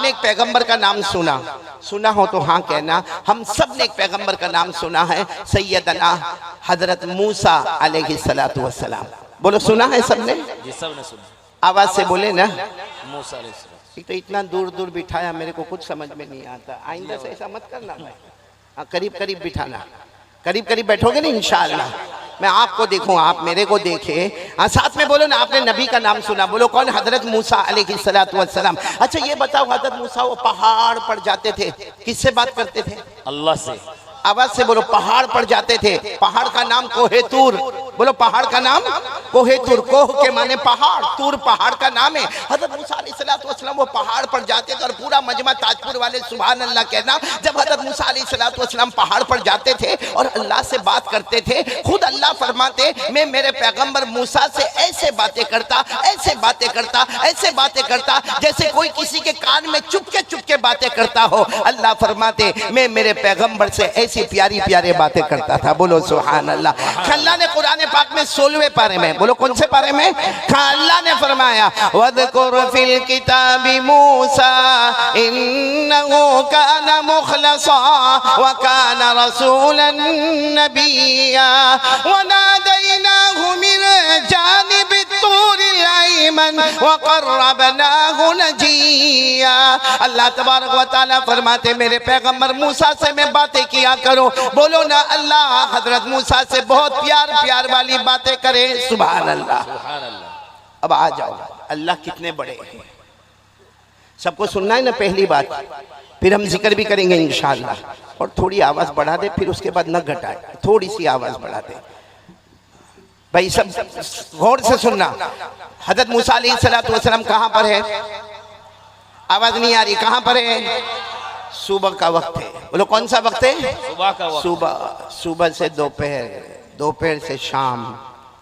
आपने एक पैगंबर का नाम सुना हो तो हाँ कहना। हम सब ने एक पैगंबर का नाम सुना है, सैयदना हजरत मूसा अलैहिस्सलातु वस्सलाम। बोलो सुना है सबने? जी सबने सुना। आवाज से बोले ना। मूसा अलैहिस्सलाम। तो इतना दूर दूर बिठाया, मेरे को कुछ समझ में नहीं आता। आइंदा से ऐसा मत करना भाई। हाँ, करीब करीब बिठाना, करीब करीब बैठोगे ना इंशाअल्लाह। मैं आपको देखूं, आप मेरे को देखे। हाँ, साथ में बोलो ना, आपने नबी का नाम सुना। बोलो कौन? हजरत मूसा अलैहिस्सलातु वस्सलाम। अच्छा ये बताओ, हजरत मूसा वो पहाड़ पर जाते थे, किससे बात करते थे? अल्लाह से। आवाज से बोलो। पहाड़ पर जाते थे, पहाड़ का नाम कोहे तूर। बोलो पहाड़ का नाम कोहे तूर। कोह के माने पहाड़, तूर पहाड़ का नाम है। हजरत मूसा अलैहिस्सलातु वस्सलाम वो पहाड़ पर जाते थे और पूरा मजमा ताजपुर वाले सुभान अल्लाह कहना। जब हजरत मूसा अलैहिस्सलातु वस्सलाम पहाड़ पर जाते थे और अल्लाह से बात करते थे, खुद अल्लाह फरमाते मैं मेरे पैगंबर मूसा से ऐसे बातें करता, ऐसे बातें करता, ऐसे बातें करता जैसे कोई किसी के कान में चुपके चुपके बातें करता हो। अल्लाह फरमाते मैं मेरे पैगंबर से ऐसी प्यारी प्यारी बातें करता था। बोलो सुभान अल्लाह। अल्लाह ने कुरान पाक में 16वें पारे में, बोलो कौन से पारे में? अल्लाह ने फरमाया वज़कुर फिल किताबी मूसा इन्नहु काना मुखलसा व काना रसूलन नबिय्या व नादैनाहु मिन जानिबि तूरिल अयमन व क़र्रबनाहु नजिय्या। अल्लाह तबारक व तआला फरमाते मेरे पैगंबर मूसा से मैं बातें किया करो। बोलो ना अल्लाह हजरत मूसा से बहुत प्यार प्यार वाली बातें करे। सुभान अल्लाह। अब आ जाओ, अल्लाह कितने बड़े हैं, सबको सुनना है ना पहली बात। फिर हम जिक्र भी करेंगे इंशाअल्लाह। और थोड़ी आवाज बढ़ा दे, फिर उसके बाद न घटाए, थोड़ी सी आवाज बढ़ा दे भाई। सब गौर से सुनना। हजरत मूसा अलैहिस्सलातु वस्सलाम कहाँ पर है? आवाज नहीं आ रही, कहाँ पर है? सुबह का वक्त है। बोलो कौन सा वक्त है? सुबह का वक्त। सुबह, सुबह से दोपहर, दोपहर से शाम,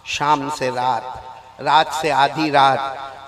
शाम से रात, रात से आधी रात।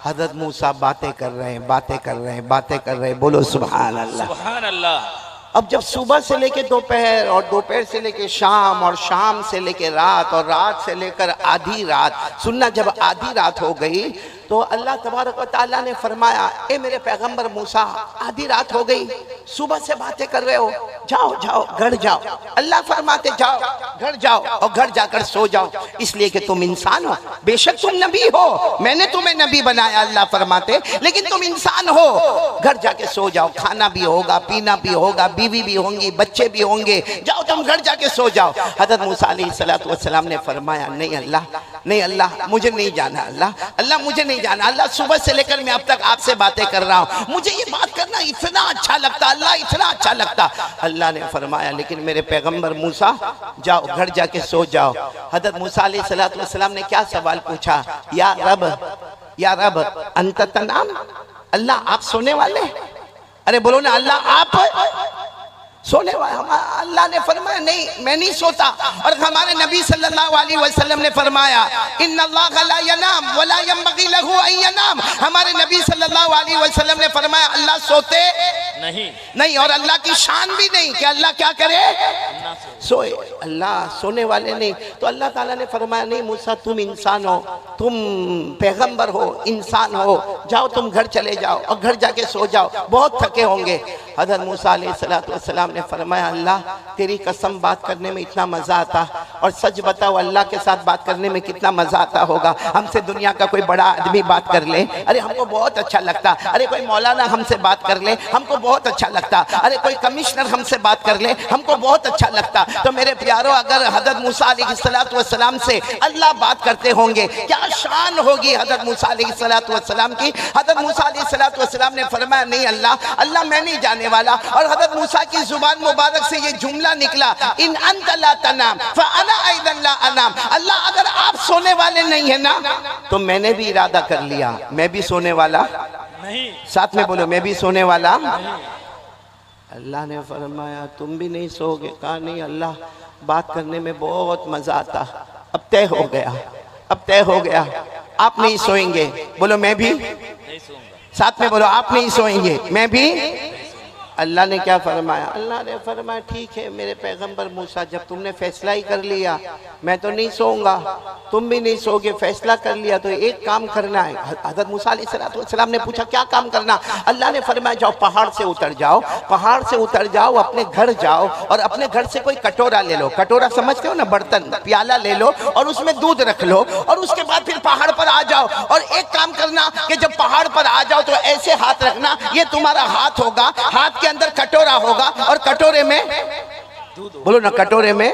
हजरत मूसा बातें कर रहे हैं, बातें कर रहे हैं, बातें कर रहे हैं। बोलो सुभान अल्लाह। सुभान अल्लाह। अब जब सुबह से लेके दोपहर और दोपहर से लेके शाम और शाम से लेके रात और रात से लेकर आधी रात, सुनना, जब आधी रात हो गई तो अल्लाह तबारक व तआला ने फरमाया ए मेरे पैगंबर मूसा, आधी रात हो गई, सुबह से बातें कर रहे हो, जाओ जाओ घर जाओ। अल्लाह फरमाते जाओ घर जाओ और घर जाकर सो जाओ, इसलिए कि तुम इंसान हो। बेशक तुम नबी हो, मैंने तुम्हें नबी बनाया अल्लाह फरमाते, लेकिन तुम इंसान हो, घर जाके सो जाओ। खाना भी होगा, पीना भी होगा, बीवी भी होंगी, बच्चे भी होंगे, जाओ तुम घर जाके सो जाओ। हजरत मूसा अलैहिस्सलातु वस्सलाम ने फरमाया नहीं अल्लाह, नहीं अल्लाह, मुझे नहीं जाना। अल्लाह, अल्लाह मुझे नहीं जाना। अल्लाह सुबह से लेकर मैं अब तक आपसे बातें कर रहा हूँ, मुझे ये बात करना इतना अच्छा लगता, अल्लाह इतना अच्छा लगता। अल्लाह ने फरमाया लेकिन मेरे पैगंबर मूसा जाओ घर जाके सो जाओ। हजरत मूसा अलैहिस्सलातु वस्सलाम ने क्या सवाल पूछा? या रब, या रब अंत तनाम, अल्लाह आप सोने वाले? अरे बोलो ना अल्लाह आप सोने वाले? अल्लाह ने फरमाया नहीं मैं नहीं सोता। और हमारे नबी सल्लल्लाहु अलैहि वसल्लम ने फरमाया इन्नल्लाह ला यनाम वला यंबगी लहु अन यनाम। हमारे नबी सल्लल्लाहु अलैहि वसल्लम ने फरमाया अल्लाह सोते नहीं और अल्लाह की शान भी नहीं कि अल्लाह क्या करे, सोए। अल्लाह सोने वाले नहीं। तो अल्लाह ताला ने फरमाया नहीं मूसा तुम इंसान हो, तुम पैगंबर हो, इंसान हो, जाओ तुम घर चले जाओ और घर जाके सो जाओ, बहुत थके होंगे। हज़रत मूसा अलैहिस्सलातु वस्सलाम ने फरमाया अल्लाह तेरी कसम बात करने में इतना मज़ा आता, और सच बताओ अल्लाह के साथ बात करने में कितना मज़ा आता होगा। हमसे दुनिया का कोई बड़ा आदमी बात कर ले, अरे हमको बहुत अच्छा लगता। अरे कोई मौलाना हमसे बात कर ले, हमको बहुत अच्छा लगता। अरे कोई कमिश्नर हमसे बात कर ले, हमको बहुत अच्छा लगता। तो मेरे प्यारों अगर हज़रत मूसा अलैहिस्सलातु वस्सलाम से अल्लाह बात करते होंगे, क्या शान होगी हज़रत मूसा अलैहिस्सलातु वस्सलाम की। हज़रत मूसा अलैहिस्सलातु वस्सलाम ने फरमाया नहीं अल्लाह, अल्लाह मैं नहीं जाने वाला। और हज़रत मूसा की जुबान मुबारक से ये जुमला निकला इन अंत ला तनाम फअना अयदन ला अनाम। अल्लाह अगर आप सोने वाले नहीं है ना तो मैंने भी इरादा कर लिया मैं भी सोने वाला नहीं। साथ में बोलो मैं भी सोने वाला नहीं। अल्लाह ने फरमाया तुम भी नहीं सोओगे? कहा नहीं अल्लाह बात करने में बहुत मजा आता। अब तय हो गया, अब तय हो गया, आप नहीं सोएंगे। बोलो मैं भी नहीं सोऊंगा। साथ में बोलो आप नहीं सोएंगे, मैं भी। अल्लाह ने क्या फरमाया? अल्लाह ने फरमाया ठीक है मेरे पैगंबर मूसा, जब तुमने फैसला ही कर लिया मैं तो नहीं सोऊंगा, तुम भी नहीं सोओगे, फैसला कर लिया तो एक काम करना है। हज़रत मूसा अलैहिस्सलाम ने पूछा क्या काम करना? अल्लाह ने फरमाया जाओ पहाड़ से उतर जाओ, पहाड़ से उतर जाओ, अपने घर जाओ और अपने घर से कोई कटोरा ले लो, कटोरा समझते हो ना, बर्तन, प्याला ले लो और उसमें दूध रख लो और उसके बाद फिर पहाड़ पर आ जाओ और एक काम करना कि जब पहाड़ पर आ जाओ तो ऐसे हाथ रखना, ये तुम्हारा हाथ होगा, हाथ के अंदर कटोरा होगा और कटोरे में बोलो ना, कटोरे में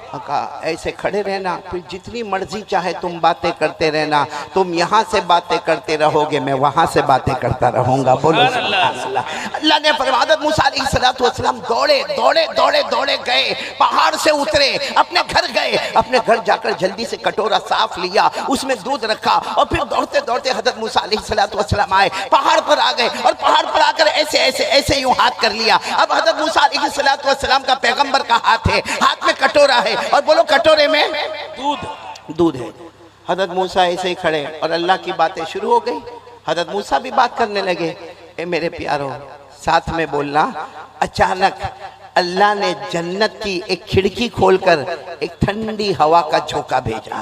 ऐसे खड़े रहना, फिर जितनी मर्जी चाहे तुम बातें करते रहना, तुम यहाँ से बातें करते रहोगे मैं वहां से बातें करता रहूंगा। बोलो अल्लाह ने फरमाया हज़रत मूसा अलैहिस्सलाम दौड़े दौड़े दौड़े दौड़े गए, पहाड़ से उतरे, अपने घर गए, अपने घर जाकर जल्दी से कटोरा साफ लिया, उसमें दूध रखा और फिर दौड़ते दौड़ते हज़रत मूसा अलैहिस्सलाम आए, पहाड़ पर आ गए और पहाड़ पर आकर ऐसे ऐसे ऐसे यूं हाथ कर लिया। अब हज़रत मूसा अलैहिस्सलाम का पैगंबर का हाथ है, हाथ में कटोरा है और बोलो कटोरे में दूध है। हज़रत मूसा ऐसे ही खड़े और अल्लाह की बातें शुरू हो गई। हज़रत मूसा भी बात करने लगे, ए मेरे प्यारो साथ में बोलना। अचानक अल्लाह ने जन्नत की एक खिड़की खोलकर एक ठंडी हवा का झोंका भेजा।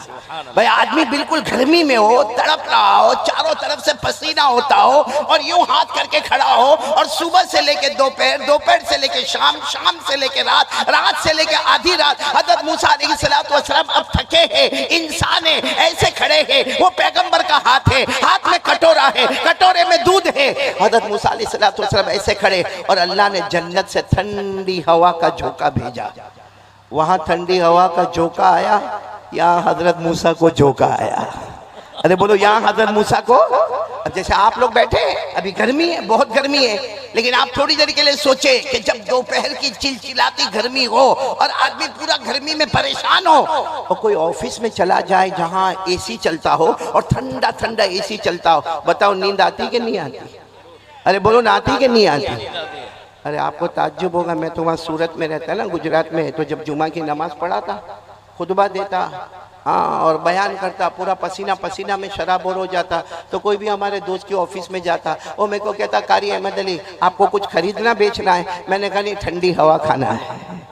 भाई आदमी बिल्कुल गर्मी में हो, तड़प रहा हो, चारों तरफ से पसीना होता हो और यूं हाथ करके खड़ा हो और सुबह से लेके दोपहर, दोपहर से लेके शाम, शाम से लेके रात, रात से लेके आधी रात हज़रत मूसा अलैहिस्सलाम अब थके हैं, इंसान है, ऐसे खड़े हैं, वो पैगंबर का हाथ है, हाथ में कटोरा है, कटोरे में दूध है। हज़रत मूसा अलैहिस्सलाम ऐसे खड़े और अल्लाह ने जन्नत से ठंडी हवा का झोंका भेजा। वहां ठंडी हवा का झोंका आया, यहाँ हजरत मूसा को झोंका आया। अरे बोलो यहाँ हजरत मूसा को। अब जैसे आप लोग बैठे, अभी गर्मी है, बहुत गर्मी है, लेकिन आप थोड़ी देर के लिए सोचे कि जब दोपहर की चिलचिलाती गर्मी हो और आदमी पूरा गर्मी में परेशान हो और कोई ऑफिस में चला जाए जहाँ एसी चलता हो और ठंडा ठंडा एसी चलता हो, बताओ नींद आती कि नहीं आती? अरे बोलो ना, आती कि नहीं आती? अरे आपको ताज्जुब होगा, मैं तो वहाँ सूरत में रहता ना, गुजरात में, तो जब जुमा की नमाज पढ़ाता, खुतबा देता, हाँ, और बयान करता, पूरा पसीना पसीना में शराबोर हो जाता, तो कोई भी हमारे दोस्त के ऑफिस में जाता, वो मेरे को कहता कारी अहमद अली आपको कुछ खरीदना बेचना है? मैंने कहा नहीं, ठंडी हवा खाना है।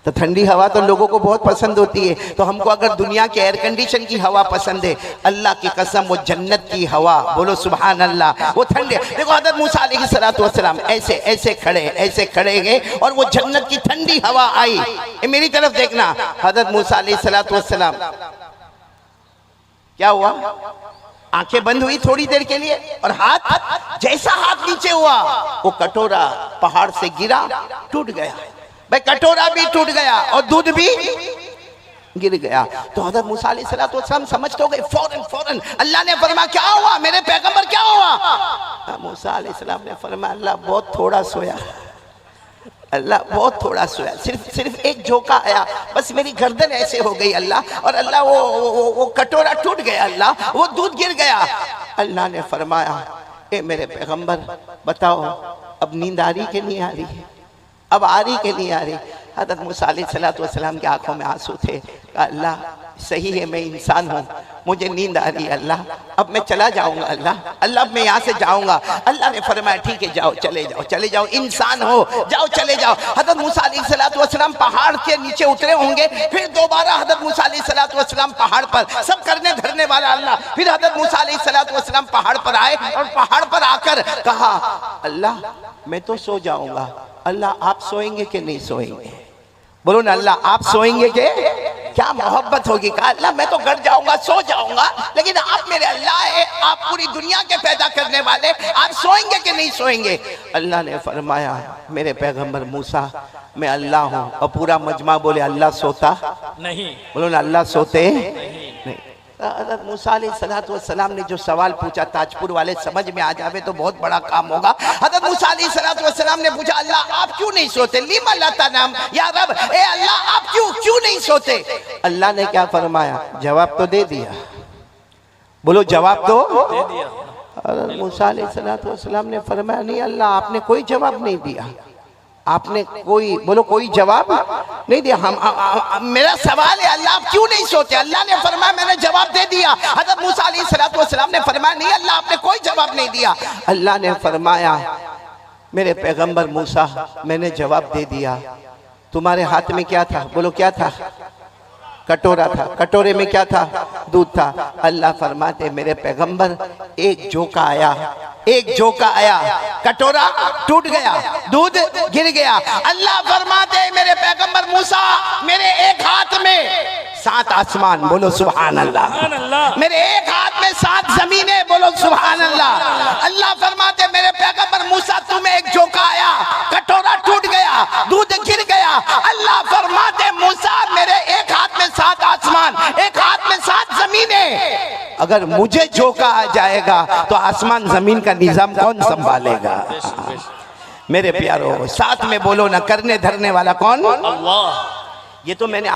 तो ठंडी हवा तो लोगों को बहुत पसंद होती है, तो हमको अगर दुनिया के एयर कंडीशन की हवा पसंद है, अल्लाह की कसम वो जन्नत की हवा, बोलो सुभान अल्लाह, वो ठंडे। देखो हज़रत मूसा अलैहिस्सलाम ऐसे ऐसे खड़े गए और वो जन्नत की ठंडी हवा आई। मेरी तरफ देखना, हज़रत मूसा अलैहिस्सलाम क्या हुआ? आंखें बंद हुई थोड़ी देर के लिए और हाथ, जैसा हाथ नीचे हुआ वो कटोरा पहाड़ से गिरा, टूट गया। भाई कटोरा भी टूट गया और दूध भी गिर गया। तो हज़रत मूसा अलैहिस्सलाम समझ तो गए, फौरन अल्लाह ने फरमाया क्या हुआ मेरे पैगंबर, क्या हुआ? मूसा अलैहिस्सलाम ने फरमाया अल्लाह बहुत थोड़ा सोया, अल्लाह बहुत थोड़ा सोया, सिर्फ एक झोंका आया, बस मेरी गर्दन ऐसे हो गई अल्लाह, और अल्लाह वो कटोरा टूट गया, अल्लाह वो दूध गिर गया। अल्लाह ने फरमाया ए मेरे पैगंबर बताओ अब नींद आ रही कि नहीं आ रही है? अब आ रही कि नहीं आ रही? हज़रत मूसा अलैहिस्सलाम की आंखों में आंसू थे। अल्लाह सही है, मैं इंसान हूँ, मुझे नींद आ रही है अल्लाह, अब मैं चला जाऊँगा अल्लाह अब मैं यहाँ से जाऊँगा। अल्लाह ने फरमाया ठीक है जाओ, चले जाओ, इंसान हो, जाओ चले जाओ। हज़रत मूसा अलैहिस्सलाम पहाड़ के नीचे उतरे होंगे, फिर दोबारा हज़रत मूसा अलैहिस्सलाम पहाड़ पर, सब करने धरने वाला अल्लाह। फिर हज़रत मूसा अलैहिस्सलाम पहाड़ पर आए और पहाड़ पर आकर कहा अल्लाह मैं तो सो जाऊँगा, अल्लाह आप सोएंगे कि नहीं सोएंगे? बोलो ना अल्लाह आप सोएंगे के? क्या मोहब्बत होगी। कहा अल्लाह मैं तो घर जाऊंगा, सो जाऊंगा, लेकिन आप मेरे अल्लाह है, आप पूरी दुनिया के पैदा करने वाले, आप सोएंगे कि नहीं सोएंगे? अल्लाह ने फरमाया मेरे पैगंबर मूसा मैं अल्लाह हूँ। और पूरा मजमा बोले अल्लाह सोता नहीं। बोलो ना अल्लाह सोते नहीं। हज़रत मूसा अलैहिस्सलाम ने जो सवाल पूछा, ताजपुर वाले समझ में आ जावे तो बहुत बड़ा काम होगा। हज़रत मूसा अलैहिस्सलाम ने पूछा अल्लाह आप क्यों नहीं सोते? लिमा लाता नाम या रब, ए अल्लाह आप क्यों नहीं सोते? अल्लाह ने क्या फरमाया? जवाब तो दे दिया। बोलो जवाब तो दे दिया। हज़रत मूसा अलैहिस्सलाम ने फरमाया नहीं अल्लाह आपने कोई जवाब नहीं दिया, आपने कोई जवाब नहीं दिया। मेरा सवाल है अल्लाह आप क्यों नहीं सोते? अल्लाह ने फरमाया मैंने जवाब दे दिया। हज़रत मूसा अलैहिस्सलाम ने फरमाया नहीं अल्लाह आपने कोई जवाब नहीं दिया। अल्लाह ने फरमाया मेरे पैगंबर मूसा, मैंने जवाब दे दिया। तुम्हारे हाथ में क्या था? बोलो क्या था? कटोरा था। कटोरे में क्या था? दूध था। अल्लाह फरमाते मेरे पैगंबर, एक झोंका आया, एक झोंका आया, कटोरा टूट गया, दूध गिर गया। अल्लाह फरमाते मेरे पैगंबर मूसा, मेरे एक हाथ में 7 आसमान, बोलो सुभान अल्लाह। मेरे एक हाथ में 7 जमीनें, बोलो सुभान अल्लाह। अल्लाह फरमाते मेरे पैगंबर मूसा, तुम्हें एक झोंका आया, कटोरा टूट गया, दूध गिर गया। अल्लाह फरमाते मूसा, मेरे एक हाथ में 7 आसमान, एक हाथ में 7 जमीनें। अगर मुझे झोंका आ जाएगा तो आसमान जमीन का निजाम कौन संभालेगा? मेरे प्यारो, साथ में बोलो ना, करने धरने वाला कौन? अल्लाह। ये तो मैंने